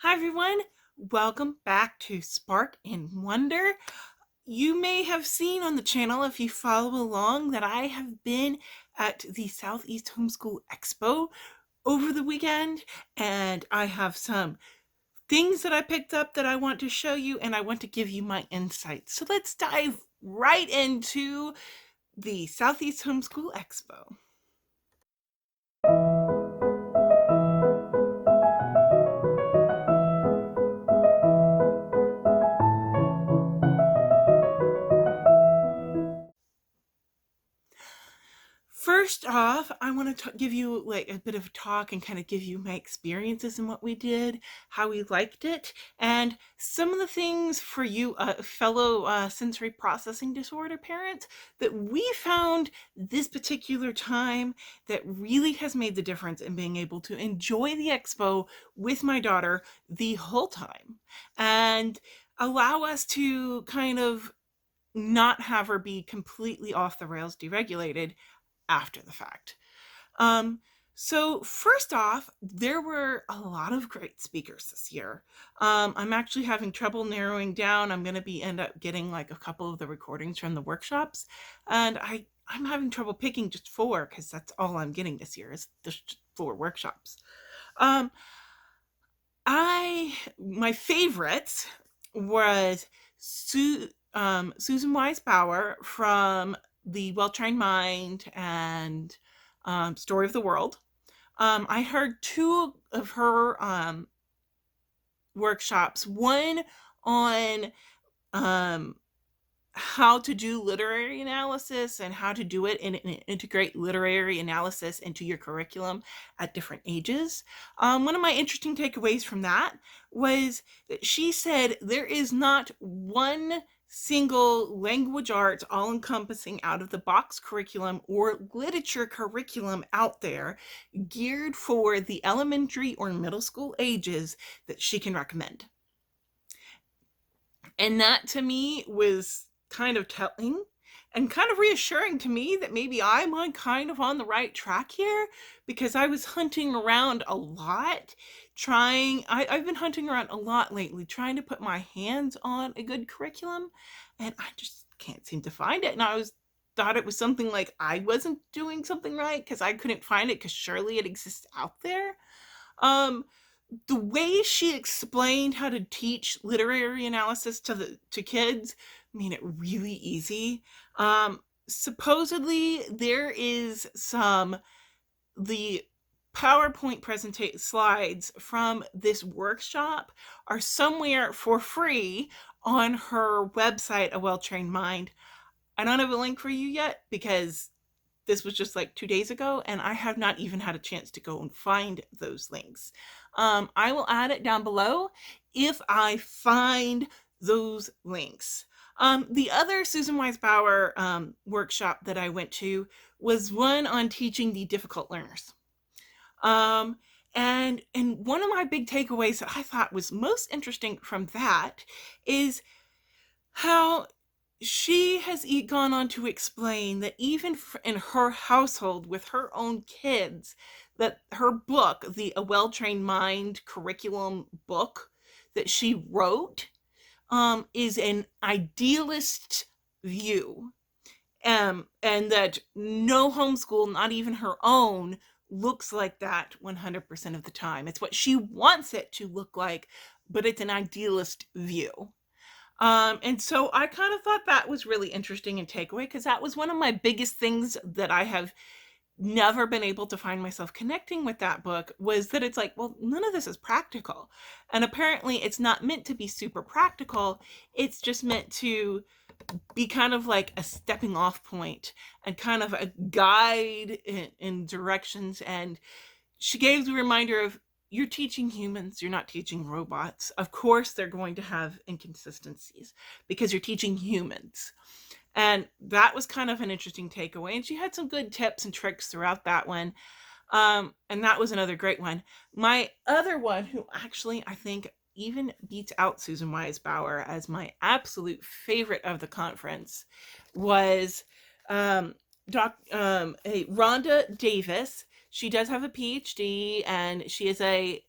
Hi everyone, welcome back to Spark and Wonder. You may have seen on the channel, if you follow along, that I have been at the Southeast Homeschool Expo over the weekend, and I have some things that I picked up that I want to show you, and I want to give you my insights. So let's dive right into the Southeast Homeschool Expo. First off, I want to give you like a bit of a talk and kind of give you my experiences and what we did, how we liked it, and some of the things for you fellow sensory processing disorder parents that we found this particular time that really has made the difference in being able to enjoy the expo with my daughter the whole time and allow us to kind of not have her be completely off the rails deregulated after the fact. Um, so first off, there were a lot of great speakers this year. I'm actually having trouble narrowing down. I'm going to end up getting like a couple of the recordings from the workshops, and I'm having trouble picking just four because that's all I'm getting this year is just four workshops. Um, my favorites was Susan Wise Bauer from the Well-Trained Mind and Story of the World. I heard two of her workshops, one on how to do literary analysis and how to do it and integrate literary analysis into your curriculum at different ages. One of my interesting takeaways from that was that she said there is not one single language arts all-encompassing out-of-the-box curriculum or literature curriculum out there geared for the elementary or middle school ages that she can recommend. And that to me was kind of telling and kind of reassuring to me that maybe I'm kind of on the right track here, because I was hunting around a lot I've been hunting around a lot lately trying to put my hands on a good curriculum, and I just can't seem to find it. And thought it was something like I wasn't doing something right because I couldn't find it, because surely it exists out there. The way she explained how to teach literary analysis to kids made it really easy. Supposedly there is the PowerPoint presentation slides from this workshop are somewhere for free on her website, A Well-Trained Mind. I don't have a link for you yet because this was just like 2 days ago, and I have not even had a chance to go and find those links. I will add it down below if I find those links. The other Susan Wise Bauer workshop that I went to was one on teaching the difficult learners. And one of my big takeaways that I thought was most interesting from that is how she has gone on to explain that even in her household with her own kids, that her book, the A Well-Trained Mind curriculum book that she wrote, is an idealist view, and that no homeschool, not even her own, looks like that 100% of the time. It's what she wants it to look like, but it's an idealist view. And so I kind of thought that was really interesting and takeaway, because that was one of my biggest things that I have never been able to find myself connecting with that book, was that it's like, well, none of this is practical. And apparently it's not meant to be super practical. It's just meant to be kind of like a stepping off point and kind of a guide in directions. And she gave the reminder of, you're teaching humans, you're not teaching robots. Of course, they're going to have inconsistencies because you're teaching humans. And that was kind of an interesting takeaway. And she had some good tips and tricks throughout that one. And that was another great one. My other one, who actually I think even beats out Susan Wise Bauer as my absolute favorite of the conference, was Rhonda Davis. She does have a PhD, and she is a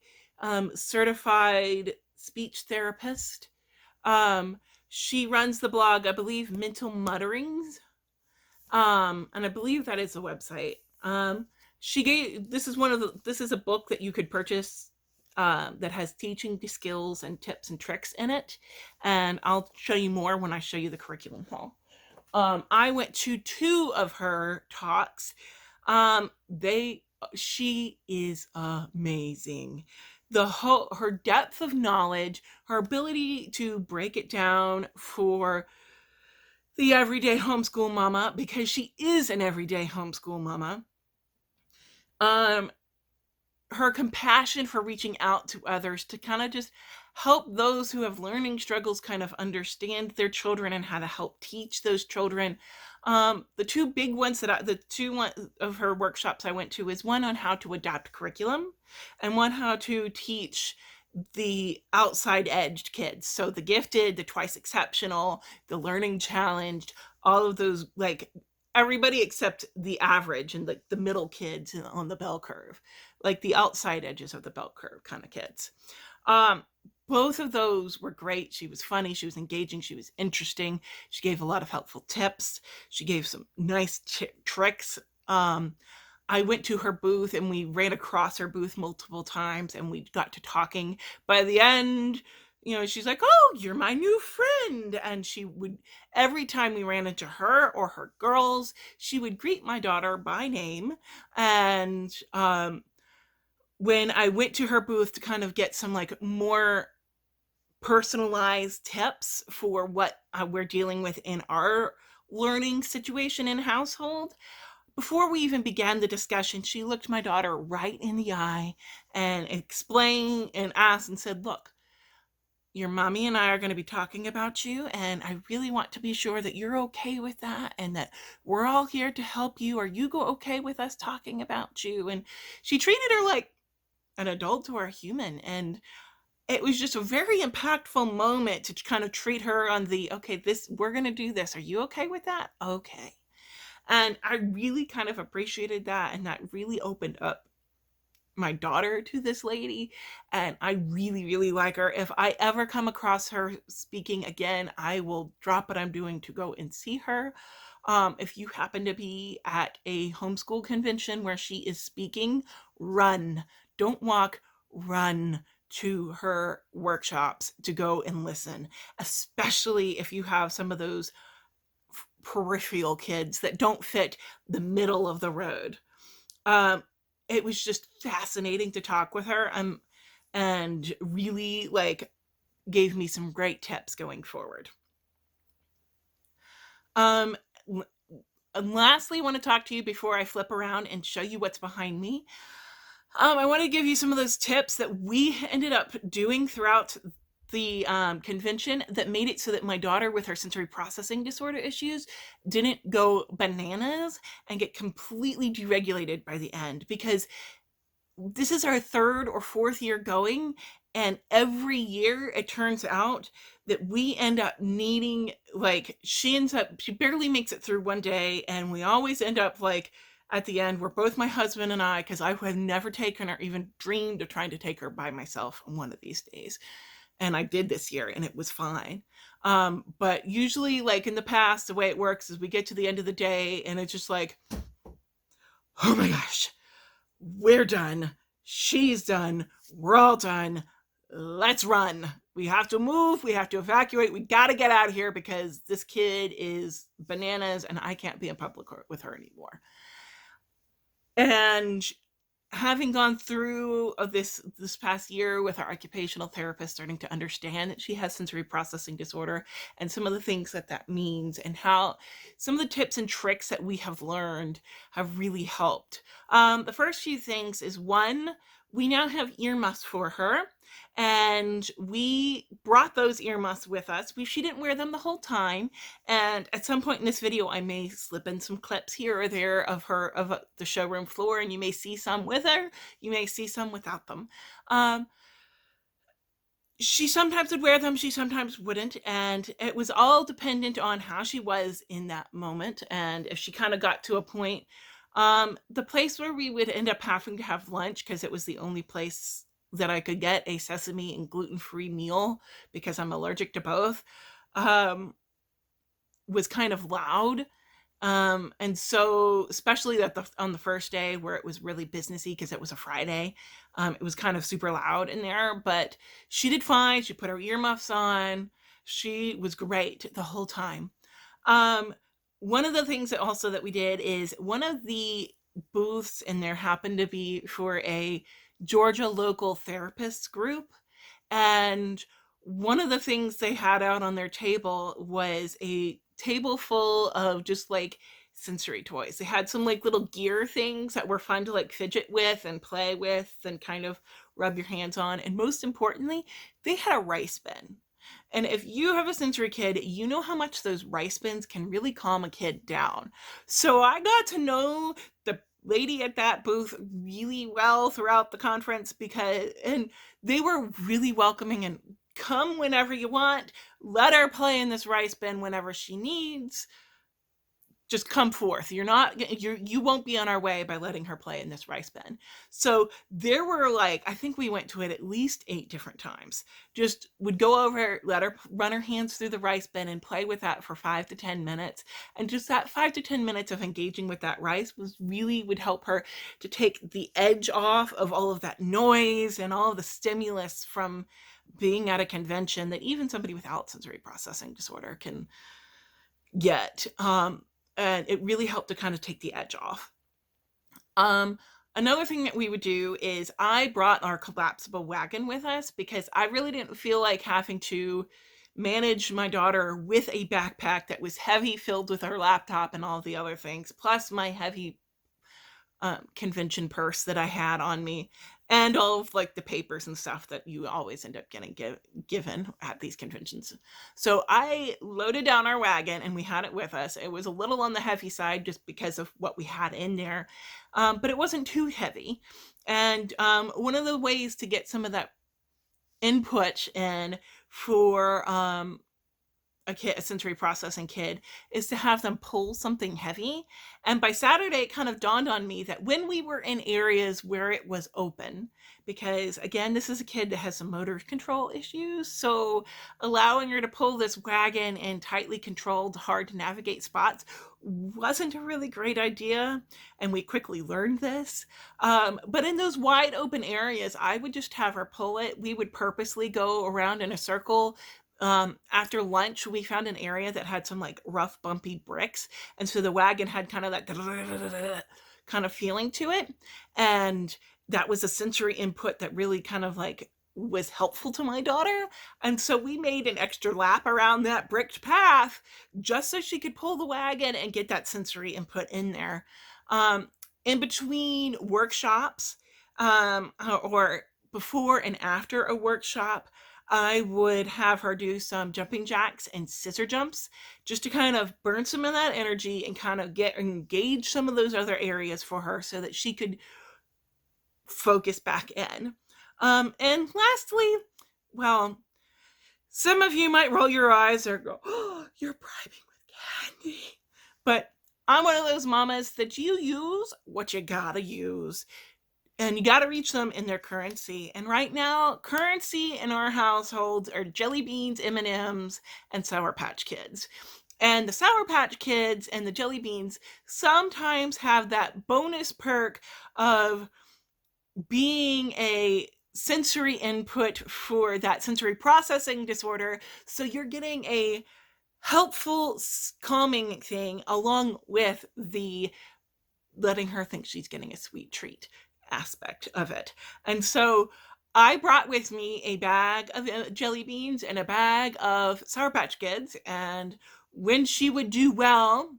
certified speech therapist. Um, she runs the blog, I believe, Mental Mutterings. And I believe that is a website. She gave this is a book that you could purchase that has teaching skills and tips and tricks in it. And I'll show you more when I show you the curriculum hall. I went to 2 of her talks. They She is amazing. Her depth of knowledge, her ability to break it down for the everyday homeschool mama, because she is an everyday homeschool mama. Um, Her compassion for reaching out to others to kind of just help those who have learning struggles kind of understand their children and how to help teach those children. The 2 big ones the 2 of her workshops I went to is one on how to adapt curriculum and one how to teach the outside edged kids. So the gifted, the twice exceptional, the learning challenged, all of those, like everybody except the average and like the middle kids on the bell curve, like the outside edges of the bell curve kind of kids. Um, Both of those were great. She was funny, she was engaging, she was interesting. She gave a lot of helpful tips. She gave some nice tricks. I went to her booth and we ran across her booth multiple times and we got to talking. By the end, she's like, "Oh, you're my new friend." And she would, every time we ran into her or her girls, she would greet my daughter by name. And when I went to her booth to kind of get some like more personalized tips for what we're dealing with in our learning situation in household, before we even began the discussion, she looked my daughter right in the eye and explained and asked and said, "Look, your mommy and I are going to be talking about you, and I really want to be sure that you're okay with that and that we're all here to help you. Are you okay with us talking about you?" And she treated her like an adult or a human. And it was just a very impactful moment to kind of treat her on the, "Okay, we're going to do this. Are you okay with that?" Okay. And I really kind of appreciated that. And that really opened up my daughter to this lady. And I really, really like her. If I ever come across her speaking again, I will drop what I'm doing to go and see her. If you happen to be at a homeschool convention where she is speaking, run. Don't walk, run to her workshops to go and listen, especially if you have some of those peripheral kids that don't fit the middle of the road. It was just fascinating to talk with her, and really like gave me some great tips going forward. And lastly, I want to talk to you before I flip around and show you what's behind me. I want to give you some of those tips that we ended up doing throughout the convention that made it so that my daughter with her sensory processing disorder issues didn't go bananas and get completely deregulated by the end, because this is our 3rd or 4th year going, and every year it turns out that we end up needing, like, she barely makes it through one day, and we always end up like at the end, we're both, my husband and I, because I have never taken her, even dreamed of trying to take her by myself one of these days. And I did this year and it was fine. But usually, like in the past, the way it works is we get to the end of the day and it's just like, "Oh my gosh, we're done. She's done. We're all done. Let's run. We have to move. We have to evacuate. We got to get out of here because this kid is bananas and I can't be in public with her anymore." And having gone through this past year with our occupational therapist, starting to understand that she has sensory processing disorder and some of the things that means, and how some of the tips and tricks that we have learned have really helped. The first few things is, one, we now have earmuffs for her, and we brought those earmuffs with us. She didn't wear them the whole time, and at some point in this video I may slip in some clips here or there of the showroom floor, and you may see some with her, you may see some without them. She sometimes would wear them, she sometimes wouldn't, and it was all dependent on how she was in that moment. And if she kind of got to a point, the place where we would end up having to have lunch, because it was the only place that I could get a sesame and gluten-free meal because I'm allergic to both, um, was kind of loud. And so, especially on the first day where it was really businessy because it was a Friday, it was kind of super loud in there. But she did fine. She put her earmuffs on. She was great the whole time. Um, One of the things that also that we did is one of the booths in there happened to be for a Georgia local therapists group. And one of the things they had out on their table was a table full of just like sensory toys. They had some like little gear things that were fun to like fidget with and play with and kind of rub your hands on. And most importantly, they had a rice bin. And if you have a sensory kid, you know how much those rice bins can really calm a kid down. So I got to know the lady at that booth really well throughout the conference and they were really welcoming and come whenever you want. Let her play in this rice bin whenever she needs. Just come forth. You won't be on our way by letting her play in this rice bin. So there were like, I think we went to it at least 8 different times. Just would go over, let her run her hands through the rice bin and play with that for 5 to 10 minutes. And just that 5 to 10 minutes of engaging with that rice would help her to take the edge off of all of that noise and all of the stimulus from being at a convention that even somebody without sensory processing disorder can get. And it really helped to kind of take the edge off. Another thing that we would do is I brought our collapsible wagon with us because I really didn't feel like having to manage my daughter with a backpack that was heavy, filled with her laptop and all the other things, plus my heavy convention purse that I had on me, and all of like the papers and stuff that you always end up getting given at these conventions. So I loaded down our wagon and we had it with us. It was a little on the heavy side just because of what we had in there, but it wasn't too heavy. And one of the ways to get some of that input in for a sensory processing kid is to have them pull something heavy. And by Saturday, it kind of dawned on me that when we were in areas where it was open, because again, this is a kid that has some motor control issues. So allowing her to pull this wagon in tightly controlled, hard to navigate spots wasn't a really great idea. And we quickly learned this. But in those wide open areas, I would just have her pull it. We would purposely go around in a circle. After lunch, we found an area that had some like rough, bumpy bricks. And so the wagon had kind of that kind of feeling to it. And that was a sensory input that really kind of like was helpful to my daughter. And so we made an extra lap around that bricked path just so she could pull the wagon and get that sensory input in there. In between workshops, or before and after a workshop, I would have her do some jumping jacks and scissor jumps just to kind of burn some of that energy and kind of engage some of those other areas for her so that she could focus back in. And lastly, well, some of you might roll your eyes or go, "Oh, you're bribing with candy." But I'm one of those mamas that you use what you gotta use. And you got to reach them in their currency. And right now, currency in our households are jelly beans, M&Ms, and Sour Patch Kids. And the Sour Patch Kids and the jelly beans sometimes have that bonus perk of being a sensory input for that sensory processing disorder. So you're getting a helpful, calming thing along with the letting her think she's getting a sweet treat aspect of it. And so I brought with me a bag of jelly beans and a bag of Sour Patch Kids. And when she would do well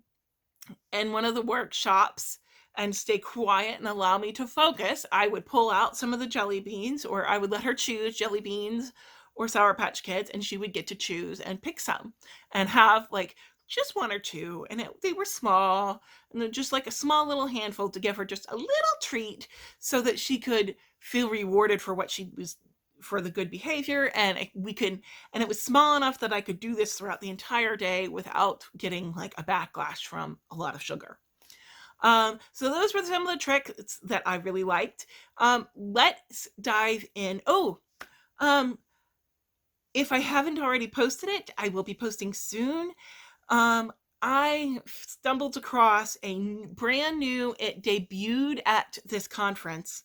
in one of the workshops and stay quiet and allow me to focus, I would pull out some of the jelly beans, or I would let her choose jelly beans or Sour Patch Kids, and she would get to choose and pick some and have like just one or two. And they were small, and they're just like a small little handful to give her just a little treat so that she could feel rewarded for what she was, for the good behavior. And it was small enough that I could do this throughout the entire day without getting like a backlash from a lot of sugar. So those were some of the tricks that I really liked. Let's dive in. Oh, um, if I haven't already posted it, I will be posting soon. Um, I stumbled across a brand new, it debuted at this conference,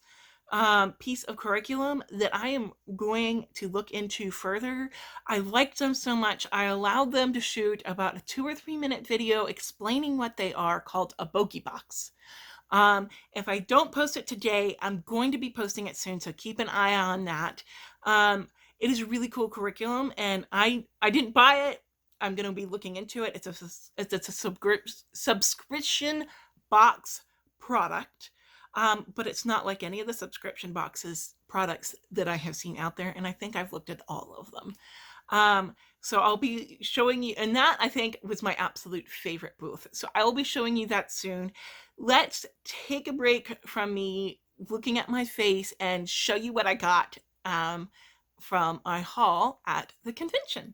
piece of curriculum that I am going to look into further. I liked them so much, I allowed them to shoot about a 2 or 3 minute video explaining what they are, called a bogey box. If I don't post it today, I'm going to be posting it soon, so keep an eye on that. It is a really cool curriculum, and I didn't buy it. I'm going to be looking into it. It's a subscription box product, but it's not like any of the subscription boxes products that I have seen out there, and I think I've looked at all of them. So I'll be showing you, and that I think was my absolute favorite booth. So I'll be showing you that soon. Let's take a break from me looking at my face and show you what I got from my haul at the convention.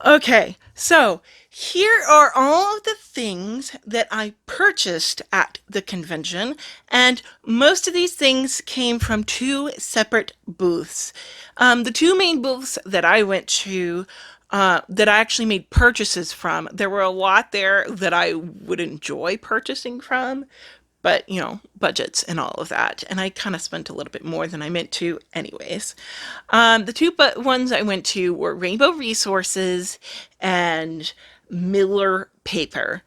Okay, so here are all of the things that I purchased at the convention, and most of these things came from two separate booths. The two main booths that I went to, that I actually made purchases from, there were a lot there that I would enjoy purchasing from, but budgets and all of that, and I kind of spent a little bit more than I meant to anyways. The two ones I went to were Rainbow Resources and Miller Paper,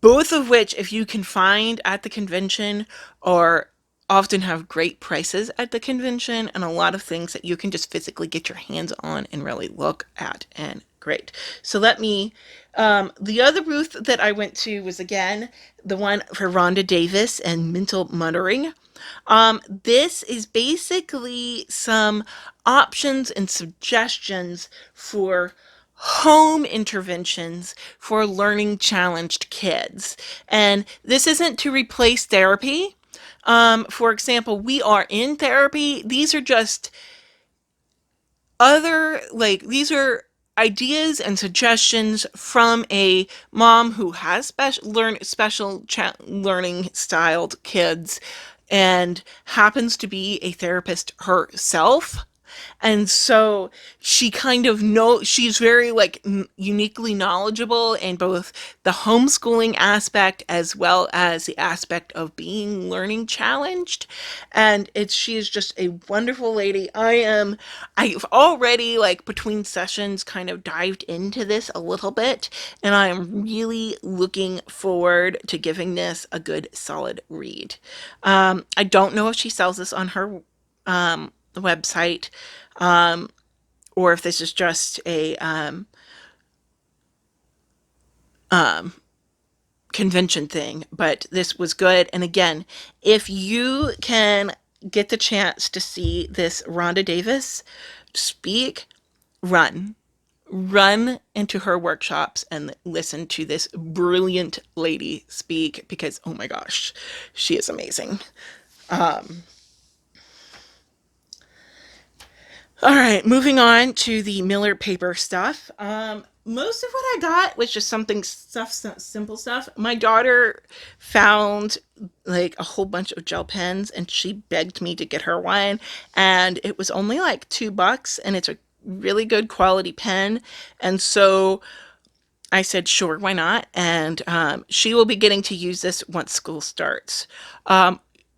both of which, if you can find at the convention, are often have great prices at the convention, and a lot of things that you can just physically get your hands on and really look at, and great. So the other booth that I went to was again the one for Rhonda Davis and Mental Muttering. This is basically some options and suggestions for home interventions for learning challenged kids. And this isn't to replace therapy. For example, we are in therapy. These are just these are ideas and suggestions from a mom who has special learning styled kids and happens to be a therapist herself. And so she's very uniquely knowledgeable in both the homeschooling aspect as well as the aspect of being learning challenged. And she is just a wonderful lady. I've already, between sessions, kind of dived into this a little bit, and I am really looking forward to giving this a good solid read. I don't know if she sells this on her website, or if this is just a convention thing, but this was good. And again, if you can get the chance to see this Rhonda Davis speak, run. Run into her workshops and listen to this brilliant lady speak, because oh my gosh, she is amazing. All right, moving on to the Miller Paper stuff. Most of what I got was just simple stuff. My daughter found a whole bunch of gel pens, and she begged me to get her one, and it was only like $2, and it's a really good quality pen, and so I said, sure, why not? And she will be getting to use this once school starts.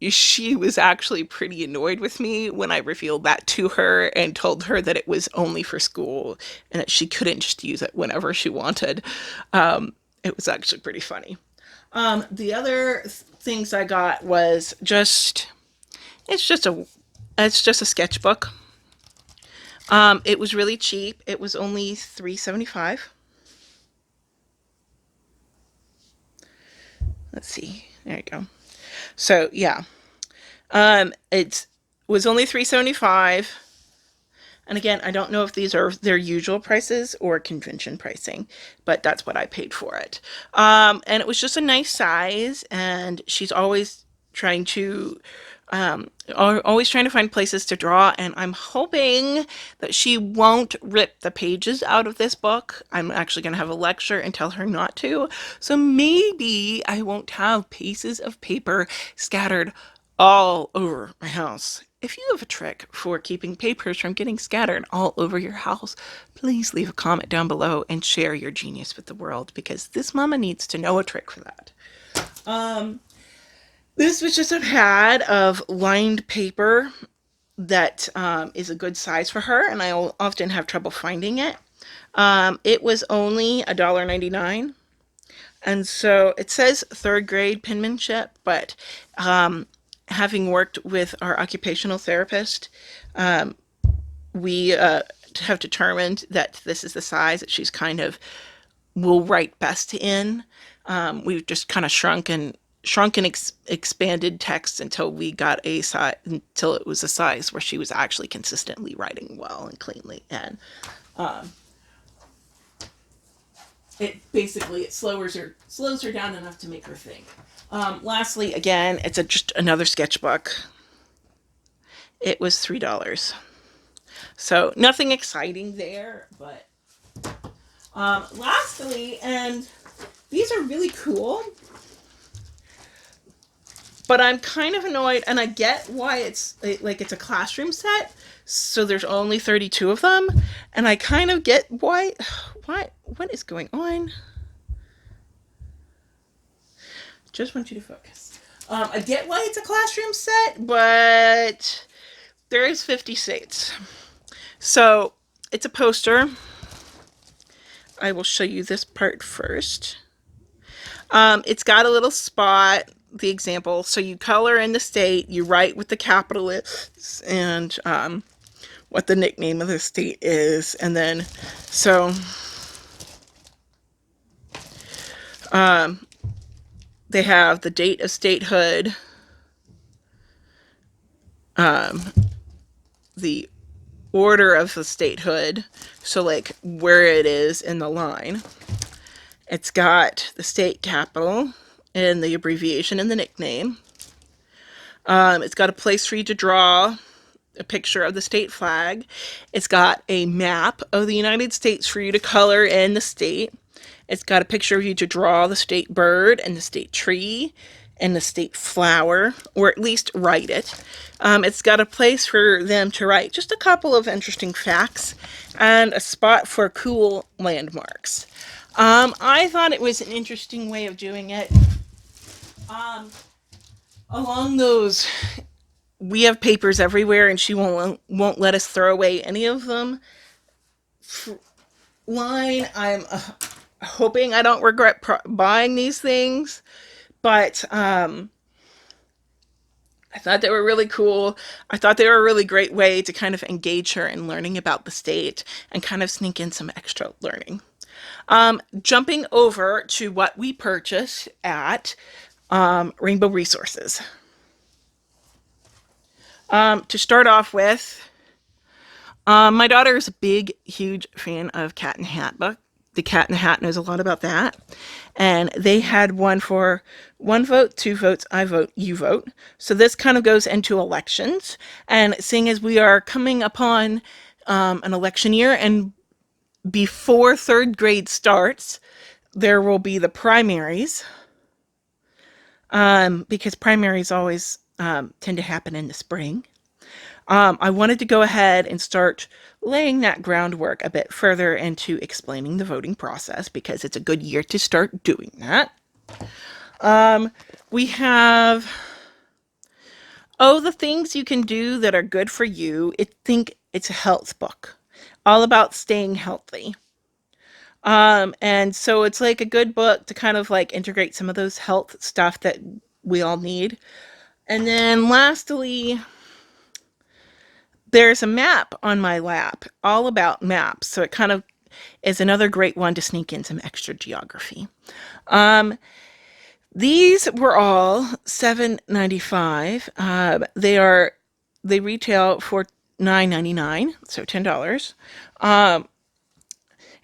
She was actually pretty annoyed with me when I revealed that to her and told her that it was only for school and that she couldn't just use it whenever she wanted. It was actually pretty funny. The other things I got was it's just a sketchbook. It was really cheap. It was only $3.75. Let's see. There you go. So yeah, it was only $3.75. And again, I don't know if these are their usual prices or convention pricing, but that's what I paid for it. And it was just a nice size, and she's always trying to always trying to find places to draw, and I'm hoping that she won't rip the pages out of this book. I'm actually going to have a lecture and tell her not to. So maybe I won't have pieces of paper scattered all over my house. If you have a trick for keeping papers from getting scattered all over your house, please leave a comment down below and share your genius with the world, because this mama needs to know a trick for that. This was just a pad of lined paper that is a good size for her, and I often have trouble finding it. It was only $1.99, and so it says third grade penmanship, but having worked with our occupational therapist, we have determined that this is the size that she's kind of will write best in. We've just kind of shrunk and expanded text until we got a size, until it was a size where she was actually consistently writing well and cleanly, and it slows her down enough to make her think. Lastly, again, it's just another sketchbook. It was $3, so nothing exciting there. But lastly, and these are really cool, but I'm kind of annoyed, and I get why it's a classroom set, so there's only 32 of them, and I kind of get why what is going on. Just want you to focus. I get why it's a classroom set, but there is 50 states. So it's a poster. I will show you this part first. It's got a little spot, the example. So you color in the state, you write what the capital is, and what the nickname of the state is. And then, so they have the date of statehood, the order of the statehood, so like where it is in the line. It's got the state capital and the abbreviation and the nickname. It's got a place for you to draw a picture of the state flag. It's got a map of the United States for you to color in the state. It's got a picture of you to draw the state bird and the state tree and the state flower, or at least write it. It's got a place for them to write just a couple of interesting facts and a spot for cool landmarks. I thought it was an interesting way of doing it. Along those, we have papers everywhere, and she won't let us throw away any of them. Line, I'm hoping I don't regret buying these things, but I thought they were really cool. I thought they were a really great way to kind of engage her in learning about the state and kind of sneak in some extra learning. Jumping over to what we purchased at Rainbow Resources. To start off with, my daughter is a big, huge fan of Cat in the Hat book. The Cat in the Hat knows a lot about that. And they had one for 1 vote, 2 votes, I vote, you vote. So this kind of goes into elections. And seeing as we are coming upon an election year, and before 3rd grade starts, there will be the primaries. Because primaries always tend to happen in the spring. I wanted to go ahead and start laying that groundwork a bit further into explaining the voting process, because it's a good year to start doing that. We have, the things you can do that are good for you. I think it's a health book, all about staying healthy. And so it's like a good book to kind of like integrate some of those health stuff that we all need. And then lastly, there's a map on my lap, all about maps. So it kind of is another great one to sneak in some extra geography. These were all $7.95. They retail for $9.99, so $10.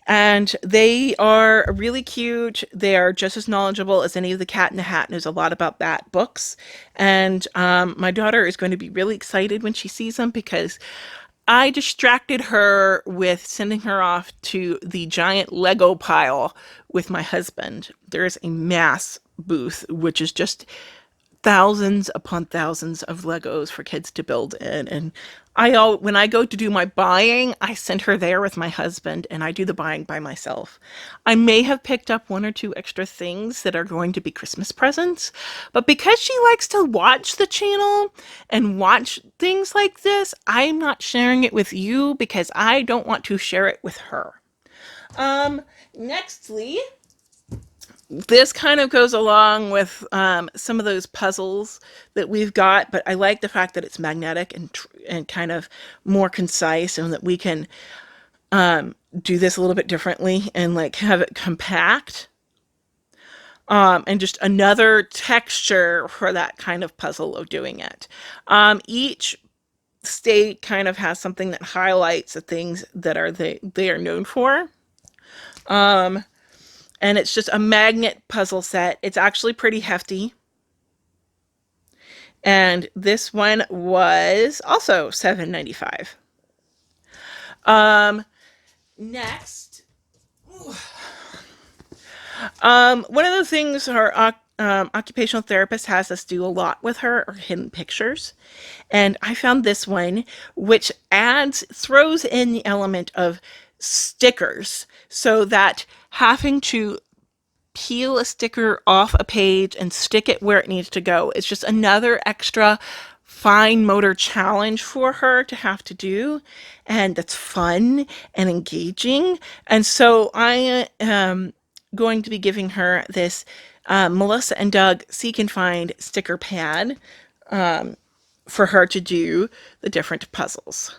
And they are really cute. They are just as knowledgeable as any of the Cat in the Hat knows a lot about that books. And my daughter is going to be really excited when she sees them because I distracted her with sending her off to the giant Lego pile with my husband. There's a mass booth, which is just thousands upon thousands of Legos for kids to build in. And when I go to do my buying, I send her there with my husband and I do the buying by myself. I may have picked up one or two extra things that are going to be Christmas presents, but because she likes to watch the channel and watch things like this, I'm not sharing it with you because I don't want to share it with her. Nextly, this kind of goes along with some of those puzzles that we've got, but I like the fact that it's magnetic and kind of more concise, and that we can do this a little bit differently and like have it compact, and just another texture for that kind of puzzle of doing it. Each state kind of has something that highlights the things that they are known for. And it's just a magnet puzzle set. It's actually pretty hefty. And this one was also $7.95. Next, one of the things our occupational therapist has us do a lot with her are hidden pictures. And I found this one, which throws in the element of stickers, so that having to peel a sticker off a page and stick it where it needs to go is just another extra fine motor challenge for her to have to do, and that's fun and engaging. And so I am going to be giving her this Melissa and Doug Seek and Find sticker pad for her to do the different puzzles.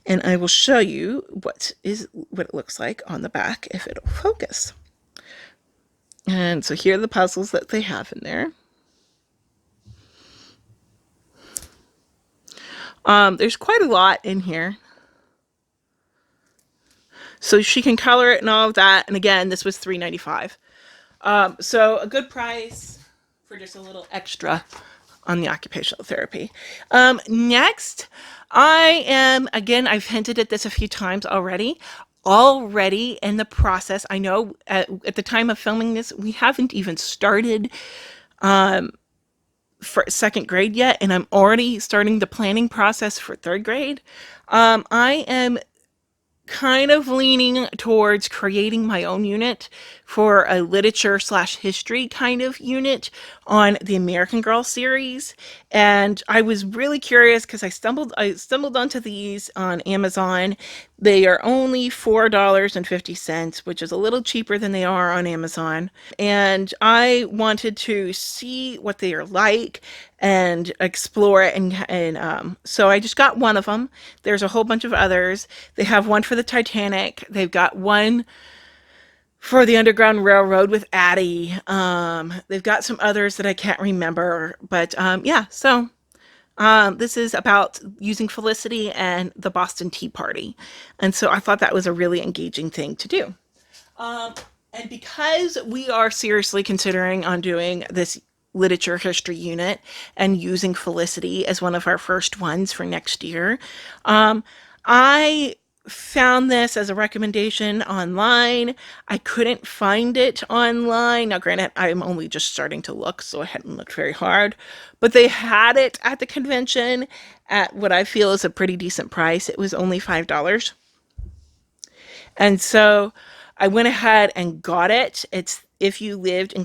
And I will show you what it looks like on the back if it'll focus. And so here are the puzzles that they have in there. There's quite a lot in here. So she can color it and all of that. And again, this was $3.95. So a good price for just a little extra on the occupational therapy. Next, I've hinted at this a few times already in the process. I know at the time of filming this, we haven't even started for second grade yet, and I'm already starting the planning process for third grade. I am kind of leaning towards creating my own unit for a literature/history kind of unit on the American Girl series. And I was really curious because I stumbled onto these on Amazon. They are only $4.50, which is a little cheaper than they are on Amazon. And I wanted to see what they are like and explore it. And so I just got one of them. There's a whole bunch of others. They have one for the Titanic. They've got one for the Underground Railroad with Addie. They've got some others that I can't remember. But yeah, so this is about using Felicity and the Boston Tea Party. And so I thought that was a really engaging thing to do. And because we are seriously considering on doing this literature history unit and using Felicity as one of our first ones for next year, I found this as a recommendation online. I couldn't find it online. Now, granted, I'm only just starting to look, so I hadn't looked very hard, but they had it at the convention at what I feel is a pretty decent price. It was only $5. And so I went ahead and got it. It's if you lived in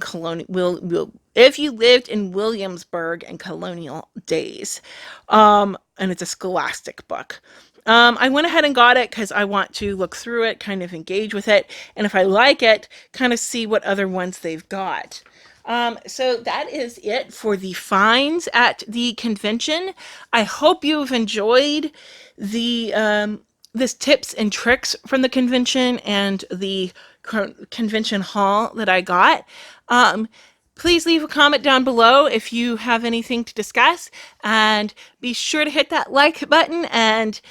Williamsburg in colonial days. And it's a scholastic book. I went ahead and got it because I want to look through it, kind of engage with it, and if I like it, kind of see what other ones they've got. So that is it for the finds at the convention. I hope you've enjoyed this tips and tricks from the convention and the convention haul that I got. Please leave a comment down below if you have anything to discuss, and be sure to hit that like button and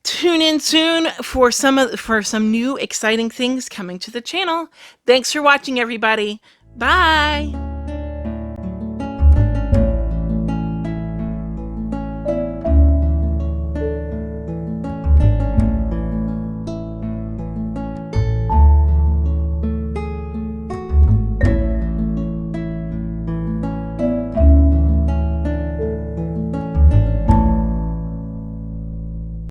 Tune in soon for some new exciting things coming to the channel. Thanks for watching, everybody. Bye.